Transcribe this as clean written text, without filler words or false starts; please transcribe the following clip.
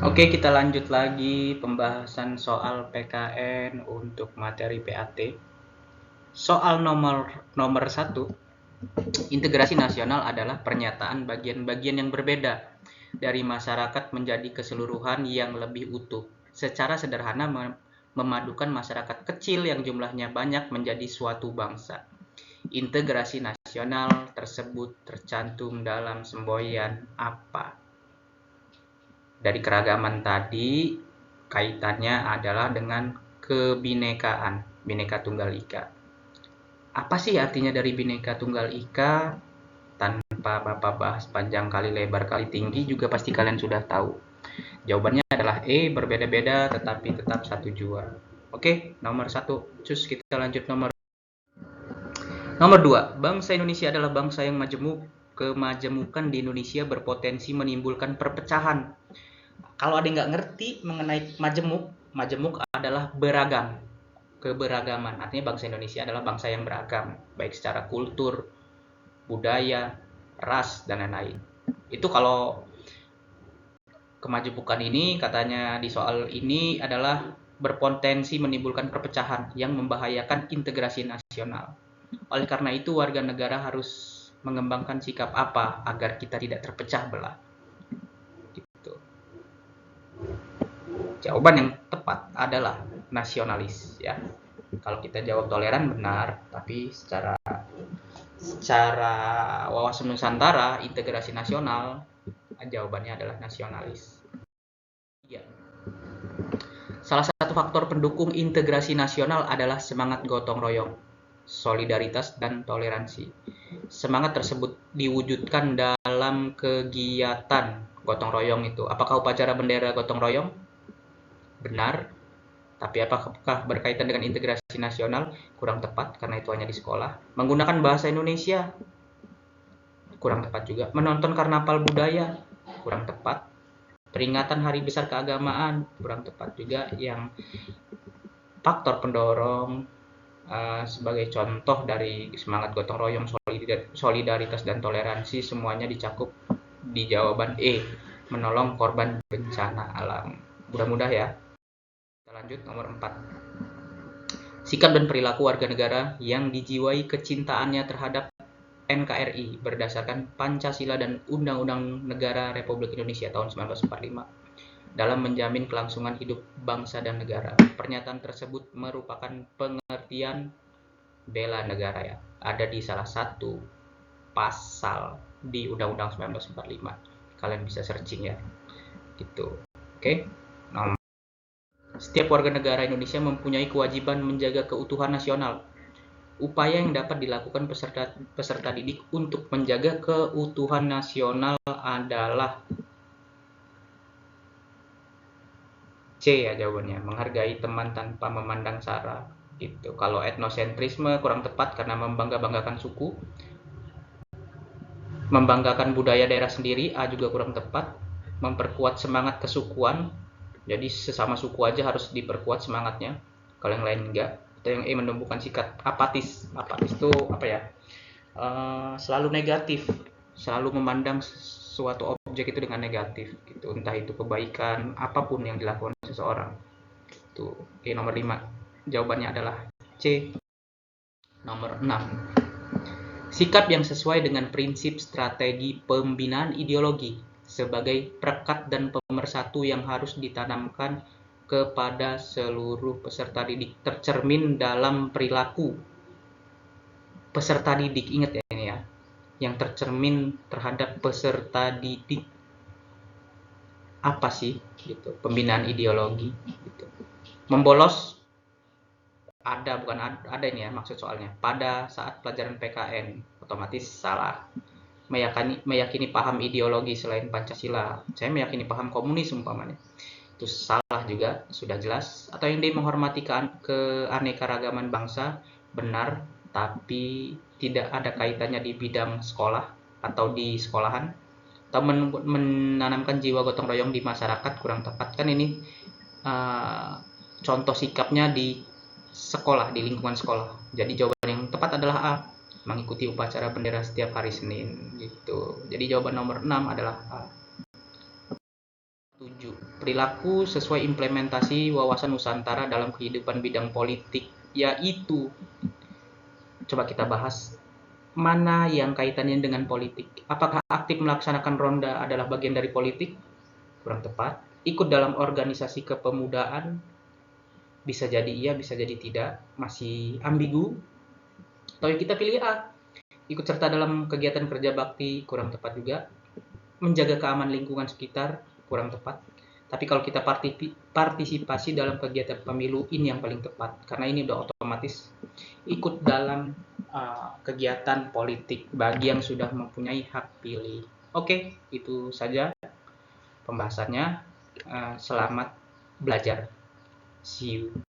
Oke, kita lanjut lagi pembahasan soal PKN untuk materi PAT. Soal nomor 1, integrasi nasional adalah pernyataan bagian-bagian yang berbeda dari masyarakat menjadi keseluruhan yang lebih utuh. Secara sederhana memadukan masyarakat kecil yang jumlahnya banyak menjadi suatu bangsa. Integrasi nasional tersebut tercantum dalam semboyan apa? Dari keragaman tadi, kaitannya adalah dengan kebinekaan, Bhinneka Tunggal Ika. Apa sih artinya dari Bhinneka Tunggal Ika? Tanpa Bapak bahas panjang kali lebar kali tinggi juga pasti kalian sudah tahu. Jawabannya adalah E, berbeda-beda tetapi tetap satu jua. Oke, nomor 1. Cus, kita lanjut nomor 2. Bangsa Indonesia adalah bangsa yang majemuk. Kemajemukan di Indonesia berpotensi menimbulkan perpecahan. Kalau ada yang nggak ngerti mengenai majemuk, majemuk adalah beragam, keberagaman. Artinya bangsa Indonesia adalah bangsa yang beragam, baik secara kultur, budaya, ras, dan lain-lain. Itu kalau kemajemukan ini katanya di soal ini adalah berpotensi menimbulkan perpecahan yang membahayakan integrasi nasional. Oleh karena itu, warga negara harus mengembangkan sikap apa agar kita tidak terpecah belah. Gitu. Jawaban yang tepat adalah nasionalis, ya. Kalau kita jawab toleran benar, tapi secara wawasan Nusantara, integrasi nasional, jawabannya adalah nasionalis. Ya. Salah satu faktor pendukung integrasi nasional adalah semangat gotong royong, solidaritas, dan toleransi. Semangat tersebut diwujudkan dalam kegiatan gotong royong itu. Apakah upacara bendera gotong royong? Benar. Tapi apakah berkaitan dengan integrasi nasional? Kurang tepat, karena itu hanya di sekolah. Menggunakan bahasa Indonesia? Kurang tepat juga. Menonton karnaval budaya? Kurang tepat. Peringatan hari besar keagamaan? Kurang tepat juga. Yang faktor pendorong sebagai contoh dari semangat gotong royong, solidaritas, dan toleransi semuanya dicakup di jawaban E, menolong korban bencana alam. Mudah-mudah ya. Kita lanjut nomor 4. Sikap dan perilaku warga negara yang dijiwai kecintaannya terhadap NKRI berdasarkan Pancasila dan Undang-Undang Negara Republik Indonesia tahun 1945 dalam menjamin kelangsungan hidup bangsa dan negara. Pernyataan tersebut merupakan pengertian bela negara, ya. Ada di salah satu pasal di Undang-Undang 1945. Kalian bisa searching ya. Gitu. Oke. Setiap warga negara Indonesia mempunyai kewajiban menjaga keutuhan nasional. Upaya yang dapat dilakukan peserta didik untuk menjaga keutuhan nasional adalah C ya jawabannya, menghargai teman tanpa memandang sara. Itu. Kalau etnosentrisme kurang tepat karena membangga-banggakan suku. Membanggakan budaya daerah sendiri, A juga kurang tepat. Memperkuat semangat kesukuan, jadi sesama suku aja harus diperkuat semangatnya, kalau yang lain enggak. Atau yang E, menumbuhkan sikap apatis. Apatis itu apa ya? Selalu negatif, selalu memandang suatu objek itu dengan negatif gitu, entah itu kebaikan apapun yang dilakukan seseorang. Itu E nomor 5. Jawabannya adalah C. Nomor 6. Sikap yang sesuai dengan prinsip strategi pembinaan ideologi sebagai perekat dan pemersatu yang harus ditanamkan kepada seluruh peserta didik tercermin dalam perilaku peserta didik. Ingat ya ini ya, yang tercermin terhadap peserta didik apa sih gitu, pembinaan ideologi gitu. Membolos ada, bukan ada ini ya maksud soalnya, pada saat pelajaran PKN otomatis salah. Meyakini paham ideologi selain Pancasila, saya meyakini paham komunis umpamanya, itu salah juga, sudah jelas. Atau yang D, menghormati keanekaragaman bangsa, benar, tapi tidak ada kaitannya di bidang sekolah atau di sekolahan. Atau menanamkan jiwa gotong royong di masyarakat, kurang tepat. Kan ini contoh sikapnya di sekolah, di lingkungan sekolah. Jadi jawaban yang tepat adalah A, mengikuti upacara bendera setiap hari Senin gitu. Jadi jawaban nomor 6 adalah A. 7. Perilaku sesuai implementasi wawasan Nusantara dalam kehidupan bidang politik, yaitu coba kita bahas mana yang kaitannya dengan politik. Apakah aktif melaksanakan ronda adalah bagian dari politik? Kurang tepat. Ikut dalam organisasi kepemudaan? Bisa jadi iya, bisa jadi tidak. Masih ambigu. Atau kita pilih A. Ikut serta dalam kegiatan kerja bakti? Kurang tepat juga. Menjaga keamanan lingkungan sekitar? Kurang tepat. Tapi kalau kita partisipasi dalam kegiatan pemilu, ini yang paling tepat. Karena ini udah otomatis ikut dalam kegiatan politik bagi yang sudah mempunyai hak pilih. Oke, itu saja pembahasannya. Selamat belajar. See you.